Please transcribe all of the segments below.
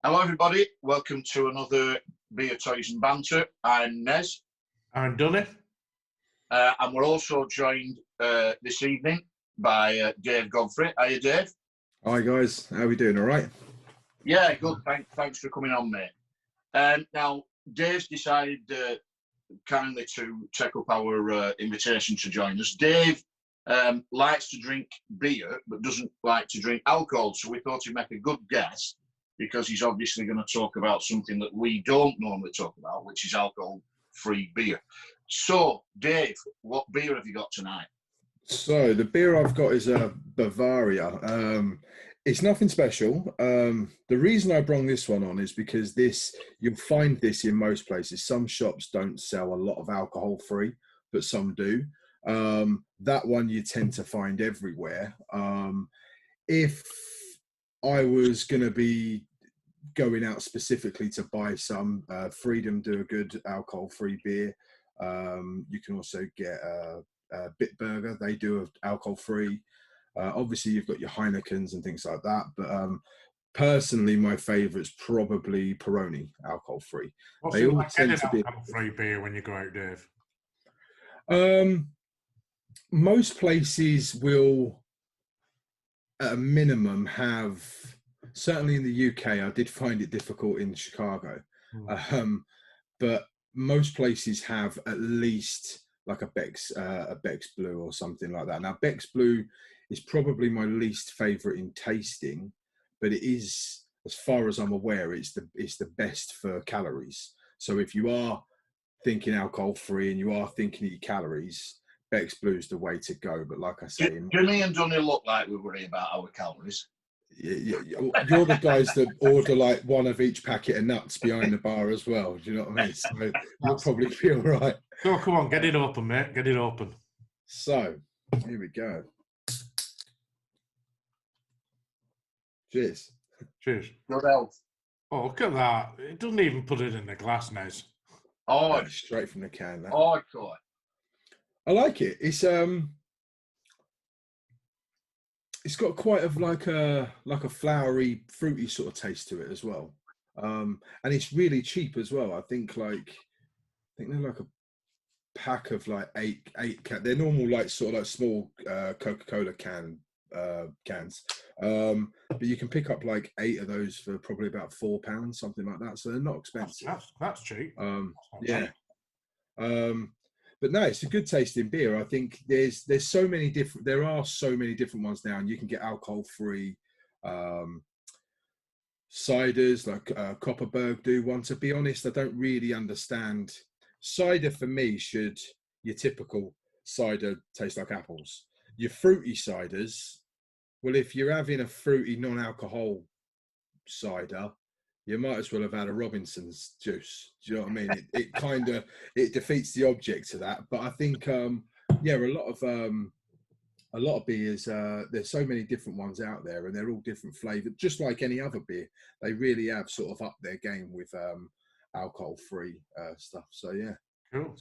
Hello, everybody. Welcome to another Beer, Toys and Banter. I'm Nez. I'm Dunny. And we're also joined this evening by Dave Godfrey. Hiya, Dave. Hi, guys. How are we doing? All right? Yeah, good. Thanks for coming on, mate. Now, Dave's decided kindly to take up our invitation to join us. Dave likes to drink beer, but doesn't like to drink alcohol. So we thought he'd make a good guess, because he's obviously going to talk about something that we don't normally talk about, which is alcohol-free beer. So, Dave, what beer have you got tonight? So the beer I've got is a Bavaria. It's nothing special. The reason I brought this one on is because you'll find this in most places. Some shops don't sell a lot of alcohol-free, but some do. That one you tend to find everywhere. If I was going to be going out specifically to buy some, Freedom do a good alcohol-free beer. You can also get Bitburger. They do alcohol-free. Obviously, you've got your Heinekens and things like that. But personally, my favourite's probably Peroni, alcohol-free. What's they it all like tend getting to be alcohol-free beer when you go out, Dave? Most places will, at a minimum, have. Certainly in the UK, I did find it difficult in Chicago, but most places have at least like a Beck's Blue or something like that. Now, Beck's Blue is probably my least favourite in tasting, but it is, as far as I'm aware, it's the best for calories. So if you are thinking alcohol-free and you are thinking your calories, Beck's Blue is the way to go. But like I say, Jimmy and Dunny look like we worry about our calories. You're the guys that order like one of each packet of nuts behind the bar as well. Do you know what I mean? So you'll probably feel right. So come on, get it open, mate. Get it open. So here we go. Cheers. Cheers. Good health. Oh, look at that. It doesn't even put it in the glass, Nez. Oh, straight from the can. That. Oh, cool. I like it. It's got quite of like a flowery, fruity sort of taste to it as well, and it's really cheap as well. I think they're like a pack of like eight they're normal like sort of like small Coca-Cola cans, but you can pick up like 8 of those for probably about £4, something like that. So they're not expensive. That's cheap. Yeah. But no, it's a good tasting beer. I think there are so many different ones now, and you can get alcohol-free ciders like Copperberg do one. To be honest, I don't really understand. Cider for me your typical cider taste like apples. Your fruity ciders, well, if you're having a fruity non-alcohol cider, you might as well have had a Robinson's juice. Do you know what I mean? It defeats the object to that. But I think, a lot of beers. There's so many different ones out there, and they're all different flavored. Just like any other beer, they really have sort of upped their game with alcohol-free stuff. So yeah, cool.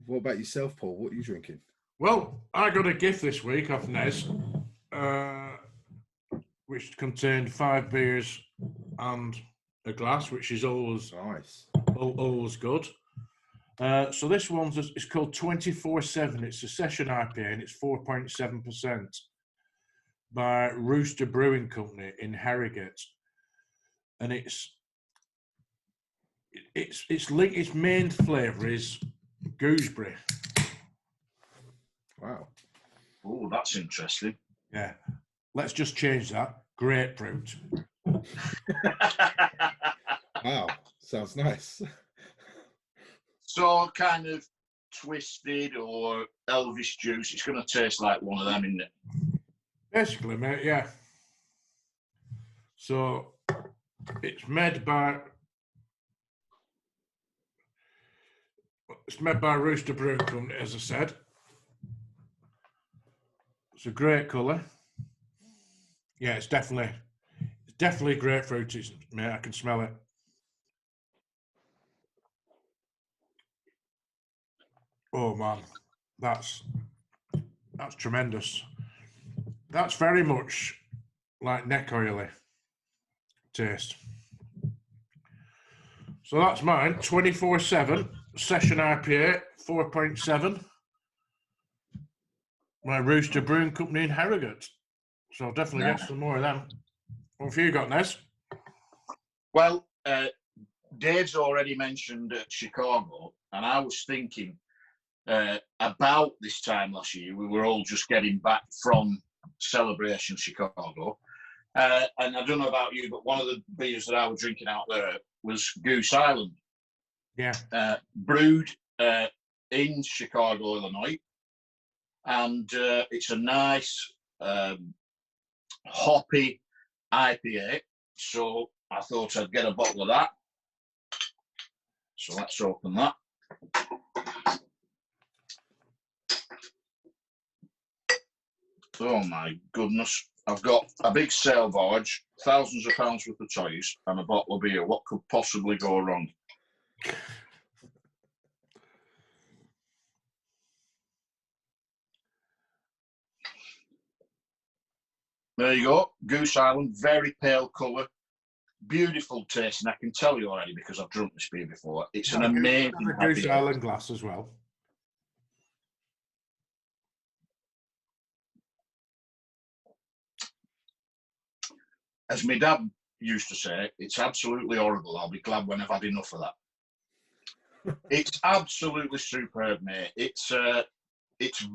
What about yourself, Paul? What are you drinking? Well, I got a gift this week off Nez. Which contained 5 beers and a glass, which is always nice, always good. So this one's it's called 24/7. It's a session IPA and it's 4.7% by Rooster Brewing Company in Harrogate, and its main flavour is gooseberry. Wow. Oh, that's interesting. Yeah. Let's just change that. Grapefruit. Wow, sounds nice. So kind of twisted or Elvis juice. It's going to taste like one of them, isn't it? Basically, mate, yeah. So it's made by Rooster Brewing Company, as I said. It's a great colour. Yeah, it's definitely grapefruit, mate. I can smell it. Oh man, that's tremendous. That's very much like neck oily. taste. So that's mine, 24/7 Session IPA, 4.7. My Rooster Brewing Company in Harrogate. So I'll definitely get some more of them. What have you got, Nez? Well, Dave's already mentioned Chicago, and I was thinking about this time last year, we were all just getting back from Celebration Chicago. And I don't know about you, but one of the beers that I was drinking out there was Goose Island. Yeah. Brewed in Chicago, Illinois. And it's a nice hoppy IPA. So I thought I'd get a bottle of that. So let's open that. Oh my goodness. I've got a big sail barge, thousands of pounds worth of toys, and a bottle of beer. What could possibly go wrong? There you go. Goose Island, very pale colour, beautiful taste, and I can tell you already because I've drunk this beer before. It's an amazing Goose Island glass as well. As my dad used to say, it's absolutely horrible. I'll be glad when I've had enough of that. It's absolutely superb, mate. It's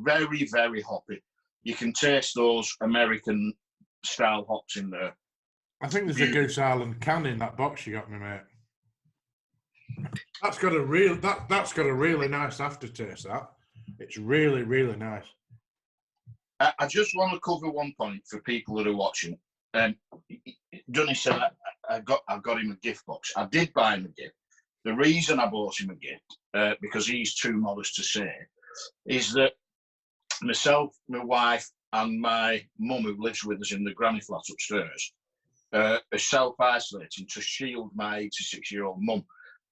very, very hoppy. You can taste those American style hops in there. I think there's a Goose Island can in that box you got me, mate. That's got a really nice aftertaste. That it's really, really nice. I just want to cover one point for people that are watching. Dunny said I got him a gift box. I did buy him a gift. The reason I bought him a gift, because he's too modest to say, is that myself, my wife, and my mum, who lives with us in the granny flat upstairs, are self-isolating to shield my 86-year-old mum.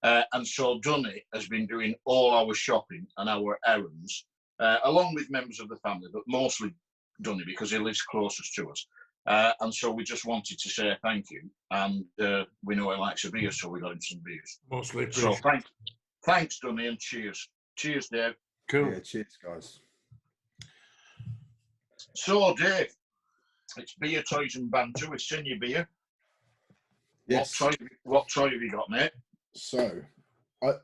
And so Dunny has been doing all our shopping and our errands, along with members of the family, but mostly Dunny because he lives closest to us. And so we just wanted to say thank you. And we know he likes a beer, so we got him some beers. Mostly so thanks, Dunny, and cheers. Cheers, Dave. Cool. Yeah, cheers, guys. So, Dave, it's Beer, Toys and Banter. We've seen your beer. Yes. What toy have you got, mate? So, I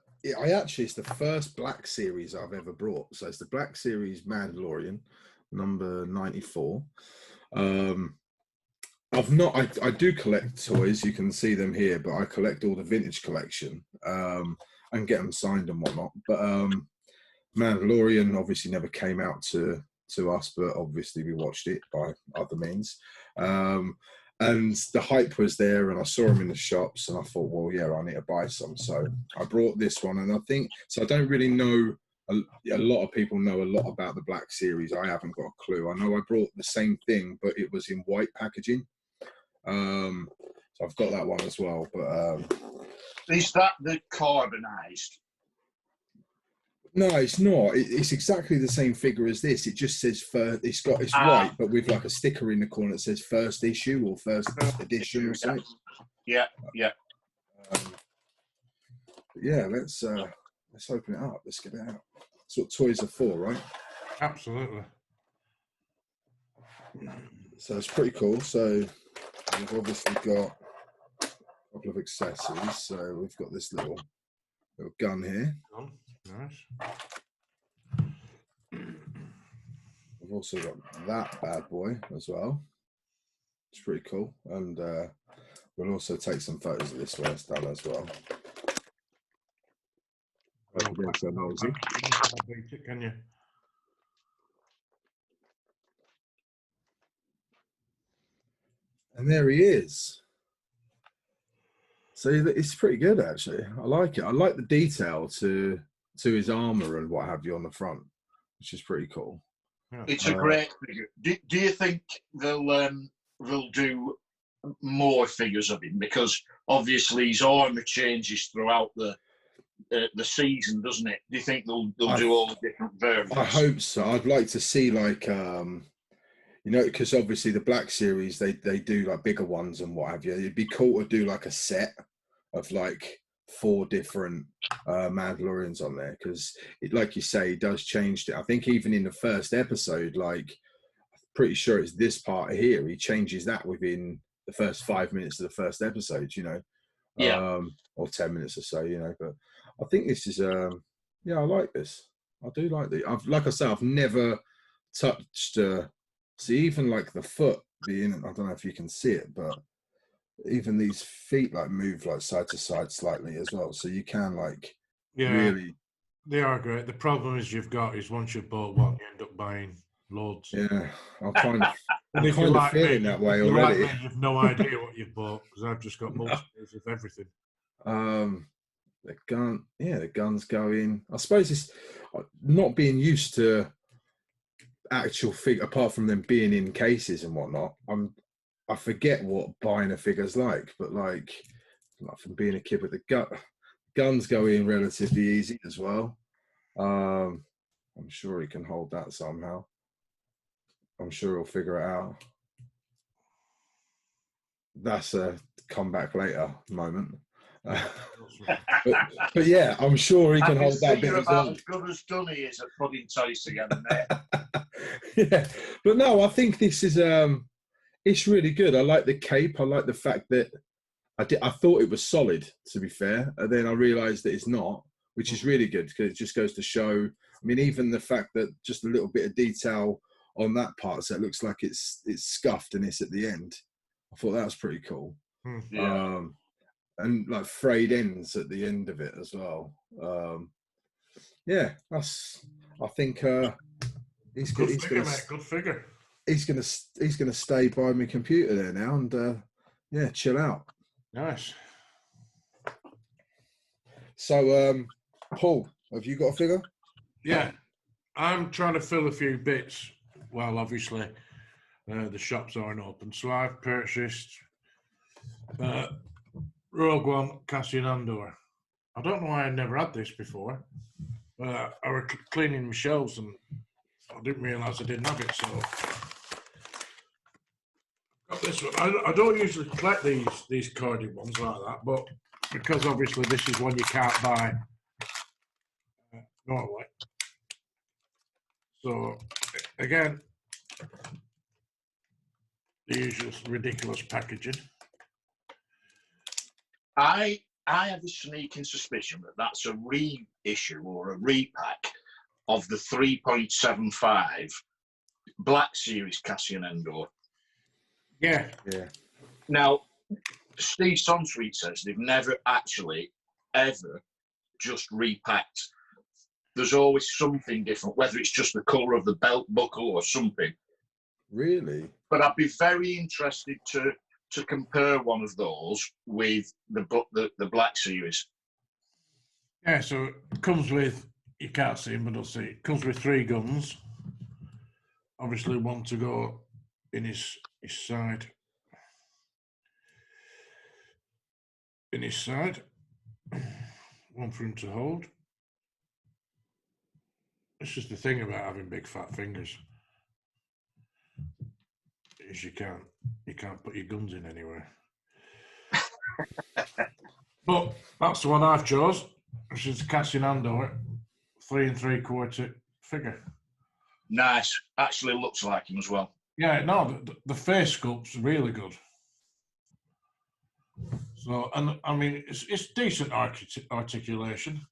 actually, it's the first Black Series I've ever brought. So it's the Black Series Mandalorian, number 94. I do collect toys. You can see them here, but I collect all the vintage collection and get them signed and whatnot. But Mandalorian obviously never came out to us, but obviously we watched it by other means. And the hype was there, and I saw them in the shops, and I thought, well, yeah, I need to buy some. So I brought this one, and I think so. I don't really know. A lot of people know a lot about the Black Series. I haven't got a clue. I know I brought the same thing, but it was in white packaging. So I've got that one as well. But is that the carbonized? No, it's not. It's exactly the same figure as this. It just says first. It's white, but with like a sticker in the corner that says first issue or first edition or something. Yeah. Yeah, let's open it up. Let's get it out. That's what toys are for, right? Absolutely. So it's pretty cool. So we've obviously got a couple of accessories. So we've got this little gun here. Nice. We've also got that bad boy as well. It's pretty cool. And we'll also take some photos of this when it's done as well. Can you? And there he is. So it's pretty good, actually. I like it. I like the detail to his armor and what have you on the front, which is pretty cool. It's a great figure. Do you think they'll do more figures of him? Because obviously his armor changes throughout the season, doesn't it? Do you think they'll do all the different variants? I hope so. I'd like to see like You know, because obviously the Black Series, they do like bigger ones and what have you. It'd be cool to do like a set of like 4 different Mandalorians on there, because like you say, it does change it. I think even in the first episode, like, pretty sure it's this part here, he changes that within the first 5 minutes of the first episode, you know. Yeah. Or 10 minutes or so, you know. But I think this is yeah, I like this. I do like the. Like I say, I've never touched see, even like the foot being, I don't know if you can see it, but even these feet like move like side to side slightly as well, so you can like really. They are great. The problem is once you've bought one, you end up buying loads. Yeah, I'm kind of And if you're kind of like feeling me, that way if you're already. like me, you've no idea what you've bought, because I've just got multiples of everything. The gun, yeah, the guns go in. I suppose it's not being used to actual figure, apart from them being in cases and whatnot. I forget what buying a figure's like, but like from being a kid with the guns go in relatively easy as well. I'm sure he can hold that somehow. I'm sure he'll figure it out. That's a come back later moment. But yeah, I'm sure he can hold that bit as well. As good as Dunny is at putting toys together, mate. Yeah, but no, I think this is it's really good. I like the cape. I like the fact that I thought it was solid, to be fair, and then I realised that it's not, which is really good, because it just goes to show. I mean, even the fact that just a little bit of detail on that part, so it looks like it's scuffed and it's at the end. I thought that was pretty cool. Yeah. And like frayed ends at the end of it as well. Yeah, I think he's Good he's figure, gonna mate. Good figure. he's gonna stay by my computer there now and yeah, chill out. Nice. So Paul, have you got a figure? Yeah, I'm trying to fill a few bits while obviously the shops aren't open. So I've purchased Rogue One Cassian Andor. I don't know why I never had this before. I was cleaning my shelves and I didn't realise I didn't have it. So got this one. I don't usually collect these carded ones like that, but because obviously this is one you can't buy normally. So again, the usual ridiculous packaging. I have a sneaking suspicion that that's a reissue or a repack of the 3.75 Black Series Cassian Endor. Yeah. Now, Steve Sonsweet says they've never actually ever just repacked. There's always something different, whether it's just the colour of the belt buckle or something. Really? But I'd be very interested to compare one of those with the Black Series. Yeah, so it comes with, you can't see him, but I'll see. It comes with 3 guns. Obviously, one to go in his side. In his side. One for him to hold. This is the thing about having big fat fingers. Is you can't put your guns in anywhere. But that's the one I've chose, which is Cassian Andor, 3 3/4 figure. Nice. Actually looks like him as well. Yeah, no, the face sculpt's really good. So, and I mean, it's decent articulation.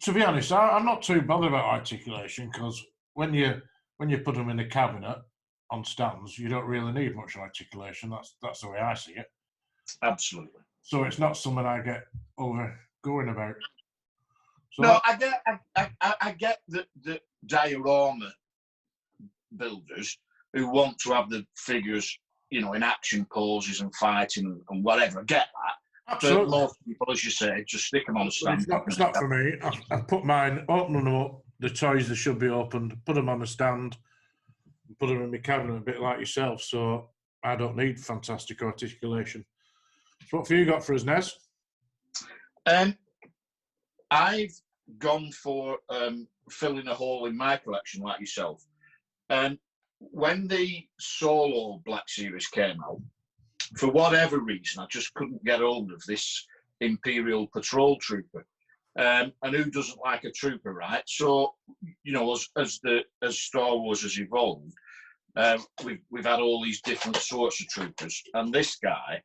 To be honest, I'm not too bothered about articulation, because when you put them in a cabinet on stands, you don't really need much articulation. That's the way I see it. Absolutely. So it's not something I get over going about. So no, I get the diorama builders who want to have the figures, in action poses and fighting and whatever. I get that. Absolutely. But most people, as you say, just stick them on a stand. It's not for me. I put mine, open them up, the toys that should be opened, put them on a stand, put them in my cabinet, a bit like yourself. So I don't need fantastic articulation. So what have you got for us, Nez? I've gone for filling a hole in my collection, like yourself. when the solo Black Series came out, for whatever reason, I just couldn't get hold of this Imperial Patrol Trooper. And who doesn't like a trooper, right? So, you know, as Star Wars has evolved, we've had all these different sorts of troopers, and this guy,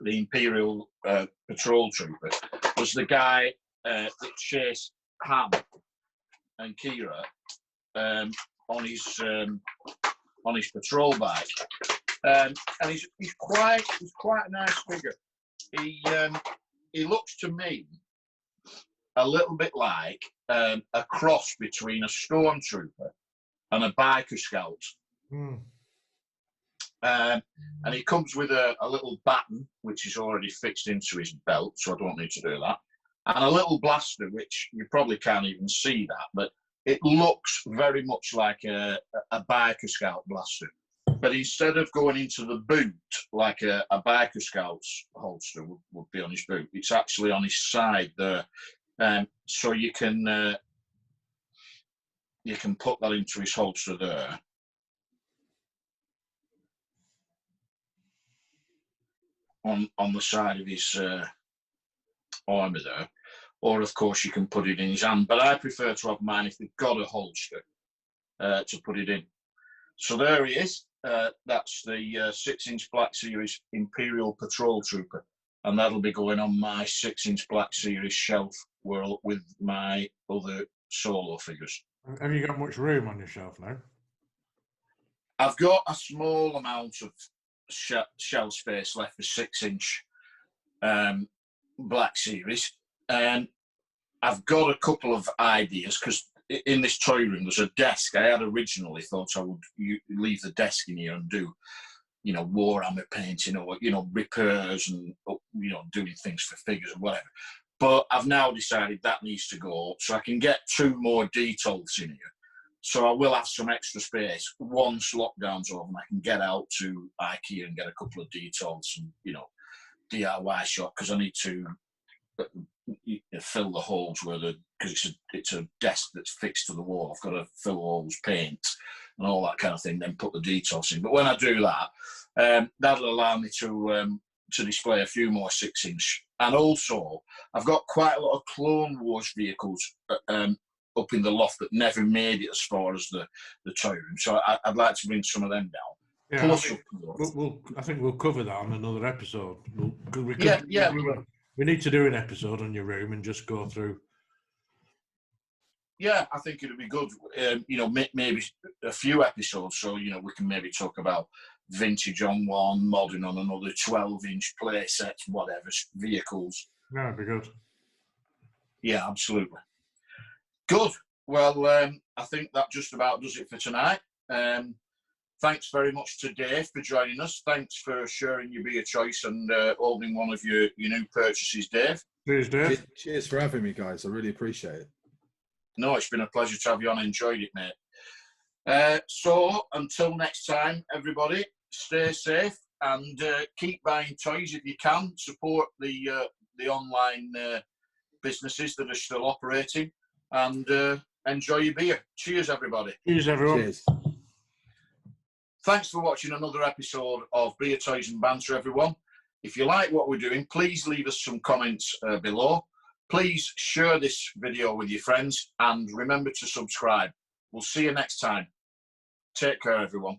the Imperial Patrol Trooper, was the guy that chased Ham and Kira on his patrol bike, and he's quite a nice figure. He looks to me a little bit like a cross between a stormtrooper and a biker scout. And he comes with a little baton, which is already fixed into his belt, so I don't need to do that. And a little blaster, which you probably can't even see that, but it looks very much like a biker scout blaster. But instead of going into the boot like a biker scout's holster would be on his boot, it's actually on his side there. So you can put that into his holster there. On the side of his armour there, or of course you can put it in his hand, but I prefer to have mine if they've got a holster to put it in. So there he is. That's the 6-inch Black Series Imperial Patrol Trooper, and that'll be going on my 6-inch Black Series shelf with my other solo figures. Have you got much room on your shelf now? I've got a small amount of shelf space left for 6-inch Black Series, and I've got a couple of ideas, because in this toy room there's a desk. I had originally thought I would leave the desk in here and do, you know, Warhammer painting, or, you know, repairs and, you know, doing things for figures or whatever. But I've now decided that needs to go, so I can get 2 more details in here. So I will have some extra space once lockdown's over, and I can get out to IKEA and get a couple of details and, you know, DIY shop, because I need to fill the holes because it's a desk that's fixed to the wall. I've got to fill holes, paint, and all that kind of thing, then put the details in. But when I do that, that'll allow me to display a few more 6-inch. And also, I've got quite a lot of Clone Wars vehicles up in the loft that never made it as far as the toy room. So I'd like to bring some of them down. Yeah, I think we'll cover that on another episode. We need to do an episode on your room and just go through. Yeah, I think it'd be good. You know, maybe a few episodes, so, you know, we can maybe talk about vintage on one, modern on another, 12-inch play sets, whatever, vehicles. Yeah, it'd be good. Yeah, absolutely. Good. Well, I think that just about does it for tonight. Thanks very much to Dave for joining us. Thanks for sharing your beer choice and opening one of your new purchases, Dave. Cheers, Dave. Cheers for having me, guys. I really appreciate it. No, it's been a pleasure to have you on. I enjoyed it, mate. So until next time, everybody, stay safe and keep buying toys if you can. Support the online businesses that are still operating, and enjoy your beer. Cheers, everybody. Cheers, everyone. Cheers. Thanks for watching another episode of Beer, Toys and Banter, everyone. If you like what we're doing, please leave us some comments below. Please share this video with your friends, and remember to subscribe. We'll see you next time. Take care, everyone.